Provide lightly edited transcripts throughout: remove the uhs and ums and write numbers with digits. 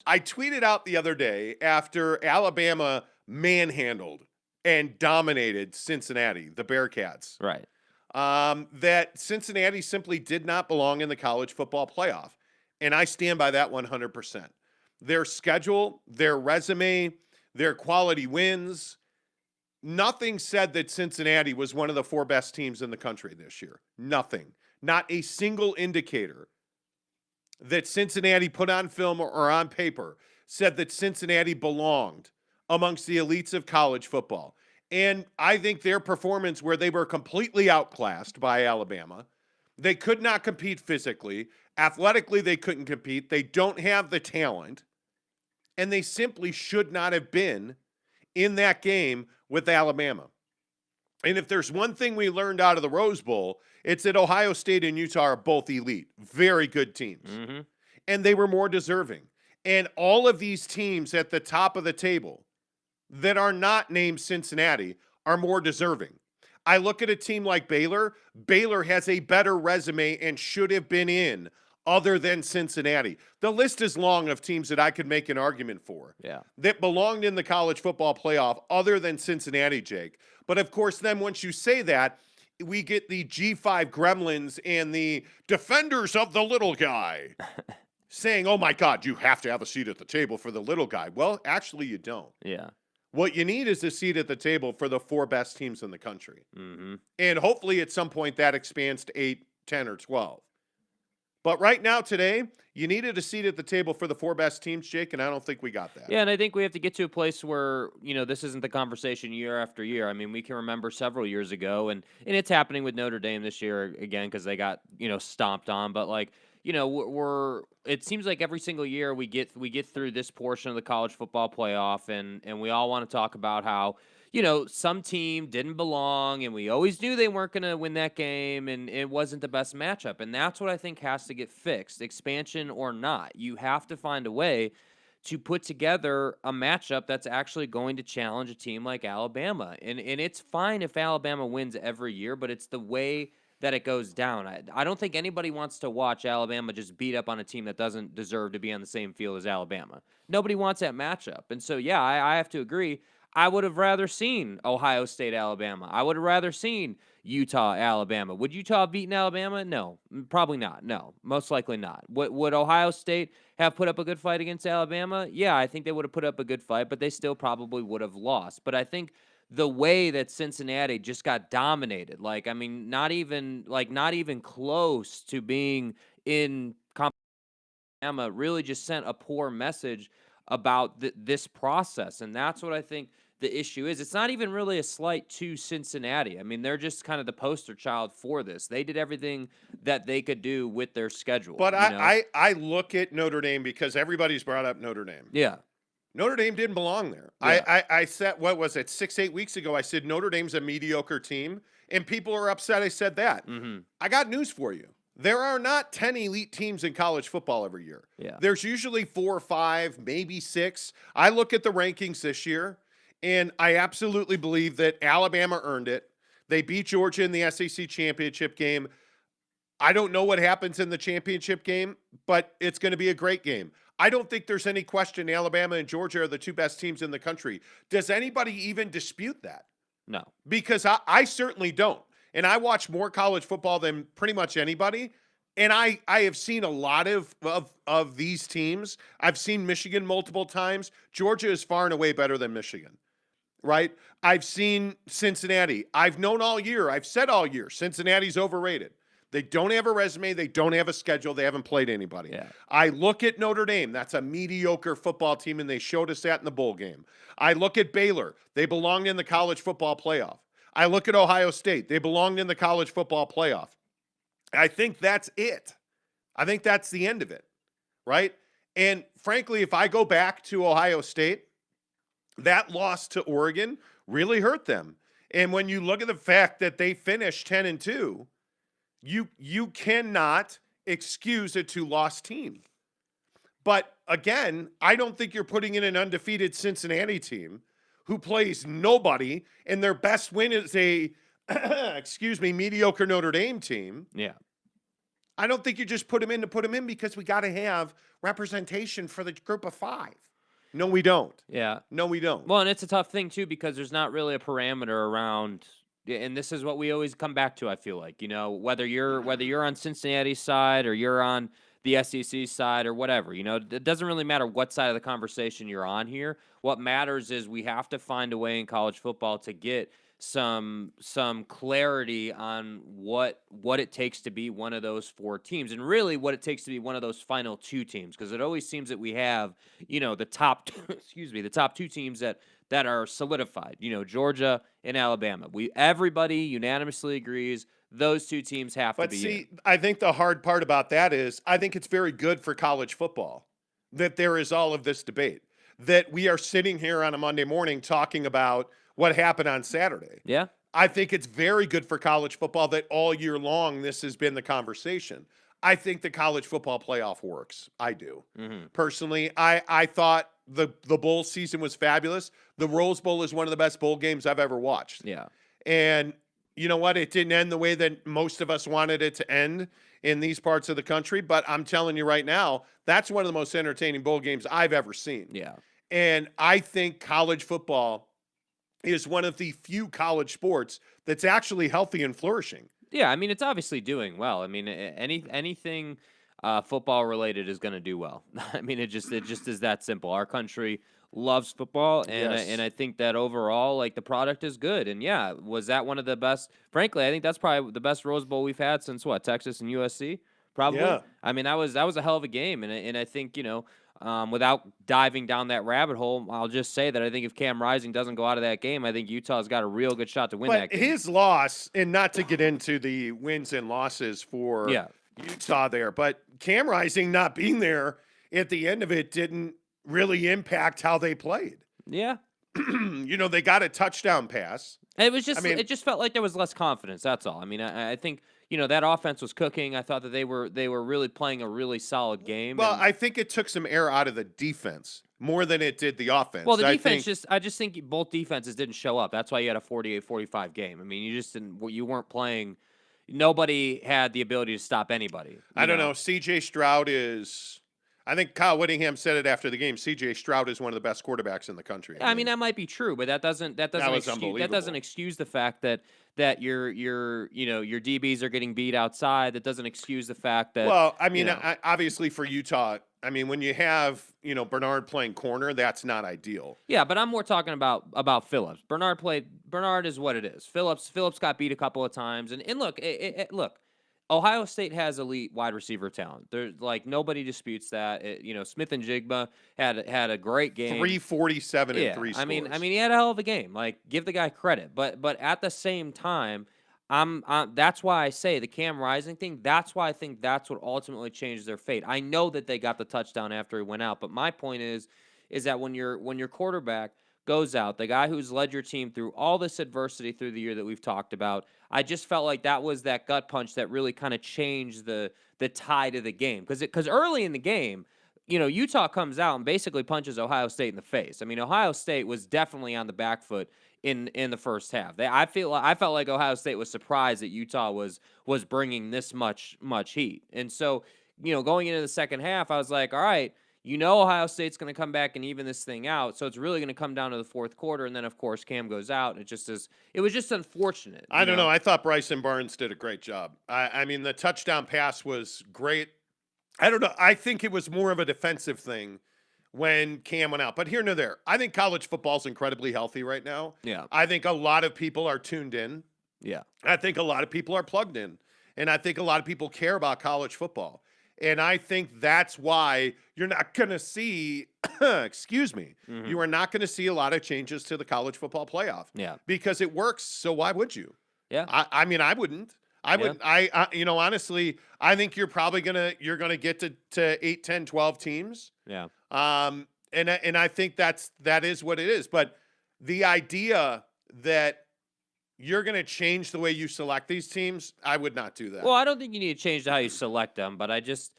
I tweeted out the other day after Alabama manhandled and dominated Cincinnati, the Bearcats, Right. that Cincinnati simply did not belong in the college football playoff. And I stand by that 100%. Their schedule, their resume, their quality wins, nothing said that Cincinnati was one of the 4 best teams in the country this year. Nothing. Not a single indicator that Cincinnati put on film or on paper said that Cincinnati belonged amongst the elites of college football. And I think their performance, where they were completely outclassed by Alabama, they could not compete physically. Athletically, they couldn't compete. They don't have the talent. And they simply should not have been in that game with Alabama. And if there's one thing we learned out of the Rose Bowl, it's that Ohio State and Utah are both elite, very good teams. Mm-hmm. And they were more deserving. And all of these teams at the top of the table that are not named Cincinnati are more deserving. I look at a team like Baylor. Baylor has a better resume and should have been in other than Cincinnati. The list is long of teams that I could make an argument for that belonged in the college football playoff other than Cincinnati, Jake. But of course, then once you say that, we get the G5 gremlins and the defenders of the little guy saying, oh my God, you have to have a seat at the table for the little guy. Well, actually, you don't. Yeah. What you need is a seat at the table for the 4 best teams in the country. Mm-hmm. And hopefully at some point that expands to 8, 10, or 12. But right now, today, you needed a seat at the table for the 4 best teams, Jake, and I don't think we got that. Yeah, and I think we have to get to a place where, this isn't the conversation year after year. I mean, we can remember several years ago, and it's happening with Notre Dame this year again because they got, stomped on. But, it seems like every single year we get through this portion of the college football playoff, and we all want to talk about how, some team didn't belong, and we always knew they weren't going to win that game, and it wasn't the best matchup. And that's what I think has to get fixed, expansion or not. You have to find a way to put together a matchup that's actually going to challenge a team like Alabama. And it's fine if Alabama wins every year, but it's the way that it goes down. I don't think anybody wants to watch Alabama just beat up on a team that doesn't deserve to be on the same field as Alabama. Nobody wants that matchup. And so, yeah, I have to agree. I would have rather seen Ohio State, Alabama. I would have rather seen Utah, Alabama. Would Utah have beaten Alabama? No, probably not. No, most likely not. Would Ohio State have put up a good fight against Alabama? Yeah, I think they would have put up a good fight, but they still probably would have lost. But I think the way that Cincinnati just got dominated, not even close to being in Alabama, really just sent a poor message about this process. And that's what I think the issue is. It's not even really a slight to Cincinnati. I mean, they're just kind of the poster child for this. They did everything that they could do with their schedule. But I look at Notre Dame because everybody's brought up Notre Dame. Yeah. Notre Dame didn't belong there. Yeah. I said, what was it, 6, 8 weeks ago, I said Notre Dame's a mediocre team, and people are upset I said that. Mm-hmm. I got news for you. There are not 10 elite teams in college football every year. Yeah. There's usually 4 or 5, maybe 6. I look at the rankings this year, and I absolutely believe that Alabama earned it. They beat Georgia in the SEC championship game. I don't know what happens in the championship game, but it's going to be a great game. I don't think there's any question Alabama and Georgia are the 2 best teams in the country. Does anybody even dispute that? No. Because I certainly don't. And I watch more college football than pretty much anybody. And I have seen a lot of these teams. I've seen Michigan multiple times. Georgia is far and away better than Michigan, right? I've seen Cincinnati. I've known all year. I've said all year, Cincinnati's overrated. They don't have a resume. They don't have a schedule. They haven't played anybody. Yeah. I look at Notre Dame. That's a mediocre football team, and they showed us that in the bowl game. I look at Baylor. They belonged in the college football playoff. I look at Ohio State. They belonged in the college football playoff. I think that's it. I think that's the end of it, right? And frankly, if I go back to Ohio State, that loss to Oregon really hurt them. And when you look at the fact that they finished 10-2, you cannot excuse a 2-loss team. But again, I don't think you're putting in an undefeated Cincinnati team who plays nobody, and their best win is a, mediocre Notre Dame team. Yeah. I don't think you just put him in to put him in because we got to have representation for the group of 5. No, we don't. Yeah. No, we don't. Well, and it's a tough thing too because there's not really a parameter around, and this is what we always come back to. I feel like whether you're on Cincinnati's side or you're on the SEC side or whatever, it doesn't really matter what side of the conversation you're on here. What matters is we have to find a way in college football to get some clarity on what it takes to be one of those 4 teams, and really what it takes to be one of those final 2 teams, because it always seems that we have the top the top 2 teams that are solidified, Georgia and Alabama. Everybody unanimously agrees those 2 teams have to But be see, in. I think the hard part about that is I think it's very good for college football that there is all of this debate, that we are sitting here on a Monday morning talking about what happened on Saturday. Yeah. I think it's very good for college football that all year long this has been the conversation. I think the college football playoff works. I do. Personally, I thought the bowl season was fabulous. The Rose Bowl is one of the best bowl games I've ever watched. Yeah. And you know what? It didn't end the way that most of us wanted it to end in these parts of the country, but I'm telling you right now, that's one of the most entertaining bowl games I've ever seen. Yeah. And I think college football is one of the few college sports that's actually healthy and flourishing. Yeah, I mean, it's obviously doing well. I mean, anything football related is going to do well. I mean, it just is that simple. Our country loves football, and Yes. I think that overall, like, the product is good. And yeah, was that one of the best? Frankly, I think that's probably the best Rose Bowl we've had since Texas and USC. Probably. Yeah. I mean, that was a hell of a game, and I think without diving down that rabbit hole, I'll just say that I think if Cam Rising doesn't go out of that game, I think Utah's got a real good shot to win that But game. his loss, and not to get into the wins and losses for Utah there, but Cam Rising not being there at the end of it didn't really impact how they played. Yeah. They got a touchdown pass. It was just, I mean, it just felt like there was less confidence. That's all. I mean, I think that offense was cooking. I thought that they were really playing a really solid game. Well, and, I think it took some air out of the defense more than it did the offense. well, the defense I just think both defenses didn't show up. That's why you had a 48-45 game. I mean, you weren't playing. Nobody had the ability to stop anybody. I don't know. C.J. Stroud is. I think Kyle Whittingham said it after the game. C.J. Stroud is one of the best quarterbacks in the country. I mean, that might be true, but that doesn't excuse the fact that your DBs are getting beat outside. That doesn't excuse the fact that. Well, I mean, obviously for Utah, I mean, when you have Bernard playing corner, that's not ideal. Yeah, but I'm more talking about Phillips. Bernard is what it is. Phillips got beat a couple of times, and look, look. Ohio State has elite wide receiver talent. There's nobody disputes that. Smith and Jigba had a great game. 347 and 3 scores. I mean he had a hell of a game. Give the guy credit. But at the same time, that's why I say the Cam Rising thing. That's why I think that's what ultimately changed their fate. I know that they got the touchdown after he went out, but my point is that when your quarterback goes out, the guy who's led your team through all this adversity through the year that we've talked about, I just felt like that was that gut punch that really kind of changed the tide of the game. Because early in the game, Utah comes out and basically punches Ohio State in the face. I mean, Ohio State was definitely on the back foot in the first half. I felt like Ohio State was surprised that Utah was bringing this much heat. And so, going into the second half, I was like, all right, Ohio State's going to come back and even this thing out. So it's really going to come down to the fourth quarter. And then, of course, Cam goes out. And it was just unfortunate. I don't know. I thought Bryson Barnes did a great job. I mean, the touchdown pass was great. I don't know. I think it was more of a defensive thing when Cam went out. But here nor there. I think college football's incredibly healthy right now. Yeah. I think a lot of people are tuned in. Yeah. I think a lot of people are plugged in. And I think a lot of people care about college football. And I think that's why you're not going to see, excuse me, you are not going to see a lot of changes to the college football playoff. Yeah. Because it works. So why would you? Yeah. I mean, I wouldn't. Honestly, I think you're probably you're going to get to 8, 10, 12 teams. Yeah. And I think that is what it is. But the idea that you're going to change the way you select these teams, I would not do that. Well, I don't think you need to change how you select them, but I just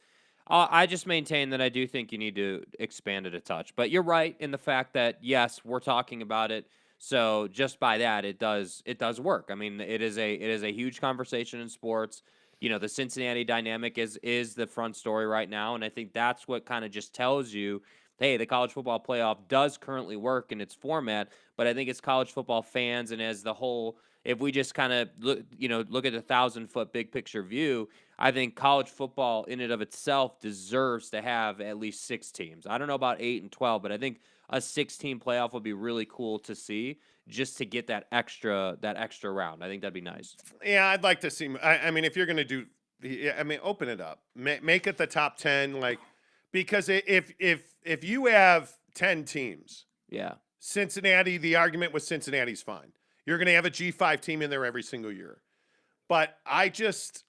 maintain that I do think you need to expand it a touch. But you're right in the fact that, yes, we're talking about it. So just by that, it does work. I mean, it is a huge conversation in sports. the Cincinnati dynamic is the front story right now, and I think that's what kind of just tells you, hey, the college football playoff does currently work in its format, but I think it's college football fans and as the whole, if we just kind of look at the 1,000-foot big picture view, I think college football in and of itself deserves to have at least 6 teams. I don't know about 8 and 12, but I think a 16 playoff would be really cool to see just to get that extra round. I think that'd be nice. Yeah, I'd like to see. I mean, if you're going to do, I mean, open it up, make it the top 10, like, because if you have 10 teams, Yeah. Cincinnati, the argument with Cincinnati's fine. You're going to have a G5 team in there every single year. But I just,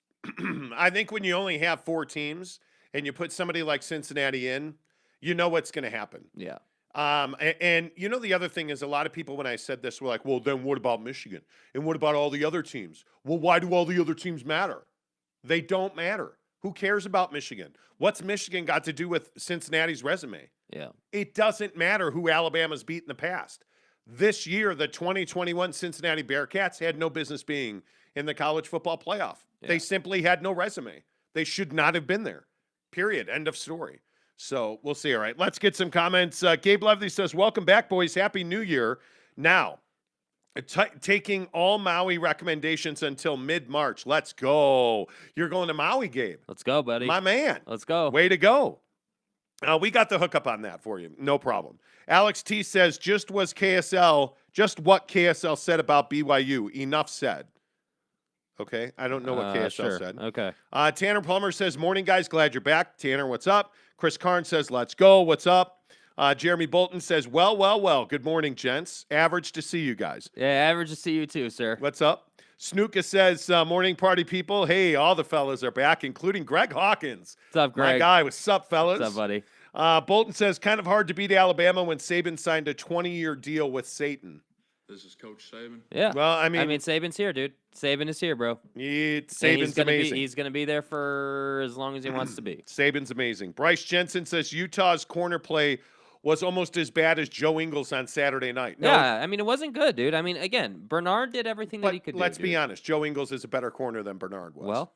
I think when you only have 4 teams and you put somebody like Cincinnati in, you know what's going to happen. Yeah. And the other thing is, a lot of people, when I said this, were like, well, then what about Michigan? And what about all the other teams? Well, why do all the other teams matter? They don't matter. Who cares about Michigan? What's Michigan got to do with Cincinnati's resume? Yeah. It doesn't matter who Alabama's beat in the past. This year, the 2021 Cincinnati Bearcats had no business being in the college football playoff. Yeah. They simply had no resume. They should not have been there. Period. End of story. So we'll see. All right, let's get some comments. Gabe Lovely says, welcome back, boys. Happy New Year. Now, taking all Maui recommendations until mid-March. Let's go. You're going to Maui, Gabe. Let's go, buddy. My man. Let's go. Way to go. We got the hookup on that for you. No problem. Alex T says, just what KSL said about BYU. Enough said. Okay, I don't know what KSL said. Okay. Tanner Plummer says, morning, guys. Glad you're back. Tanner, what's up? Chris Karn says, let's go. What's up? Jeremy Bolton says, well. Good morning, gents. Average to see you guys. Yeah, average to see you too, sir. What's up? Snuka says, morning, party people. Hey, all the fellas are back, including Greg Hawkins. What's up, Greg? My guy. What's up, fellas? What's up, buddy? Bolton says, kind of hard to beat Alabama when Saban signed a 20-year deal with Satan. This is Coach Saban. Yeah. Well, I mean, Saban's here, dude. Saban is here, bro. Saban's amazing. He's going to be there for as long as he wants to be. Saban's amazing. Bryce Jensen says Utah's corner play was almost as bad as Joe Ingles on Saturday night. No, yeah, I mean, it wasn't good, dude. I mean, again, Bernard did everything that he could do. Let's be honest. Joe Ingles is a better corner than Bernard was. Well,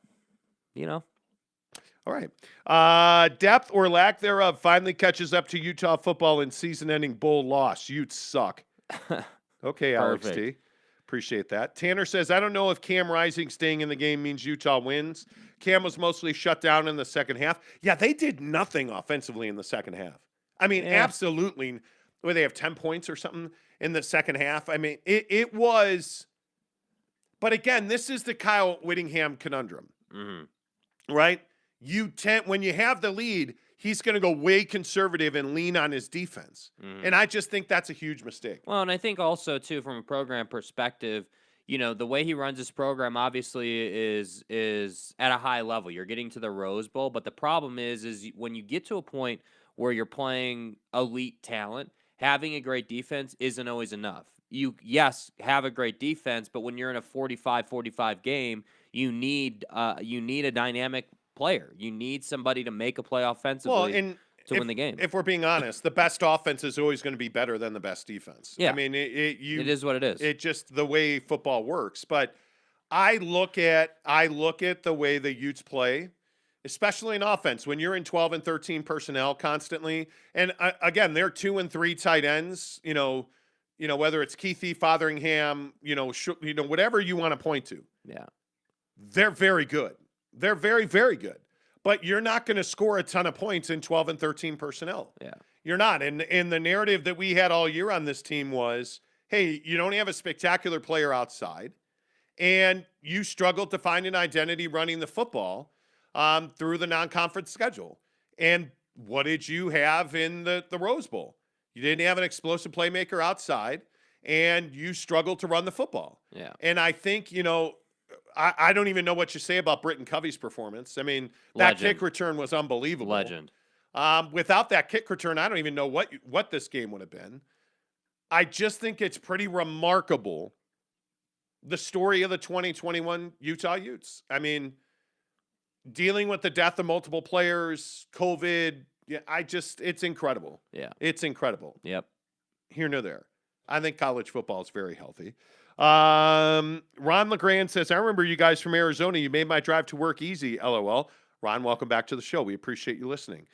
All right. Depth or lack thereof finally catches up to Utah football in season-ending bowl loss. Utes suck. Okay, Alex T. Appreciate that. Tanner says, I don't know if Cam Rising staying in the game means Utah wins. Cam was mostly shut down in the second half. Yeah, they did nothing offensively in the second half. I mean, absolutely. Where they have 10 points or something in the second half. I mean, it was. But again, this is the Kyle Whittingham conundrum, right? When you have the lead, he's going to go way conservative and lean on his defense. And I just think that's a huge mistake. Well, and I think also, too, from a program perspective, the way he runs his program obviously is at a high level. You're getting to the Rose Bowl, but the problem is when you get to a point where you're playing elite talent, having a great defense isn't always enough. You have a great defense, but when you're in a 45-45 game, you need a dynamic player. You need somebody to make a play offensively to win the game. If we're being honest, the best offense is always going to be better than the best defense. Yeah. I mean, it is what it is. It's just the way football works. But I look at the way the Utes play, especially in offense, when you're in 12 and 13 personnel constantly. And again, they're 2 and 3 tight ends, whether it's Keithy, Fotheringham, whatever you want to point to. Yeah. They're very good. They're very, very good. But you're not going to score a ton of points in 12 and 13 personnel. Yeah. You're not. And the narrative that we had all year on this team was, hey, you don't have a spectacular player outside, and you struggled to find an identity running the football through the non-conference schedule. And what did you have in the Rose Bowl? You didn't have an explosive playmaker outside, and you struggled to run the football. Yeah. And I think, I don't even know what you say about Britton Covey's performance. I mean, that kick return was unbelievable. Legend. Without that kick return, I don't even know what this game would have been. I just think it's pretty remarkable, the story of the 2021 Utah Utes. I mean, dealing with the death of multiple players, COVID, it's incredible. Yeah. It's incredible. Yep. Here nor there. I think college football is very healthy. Ron LeGrand says, I remember you guys from Arizona. You made my drive to work easy. LOL. Ron, welcome back to the show. We appreciate you listening.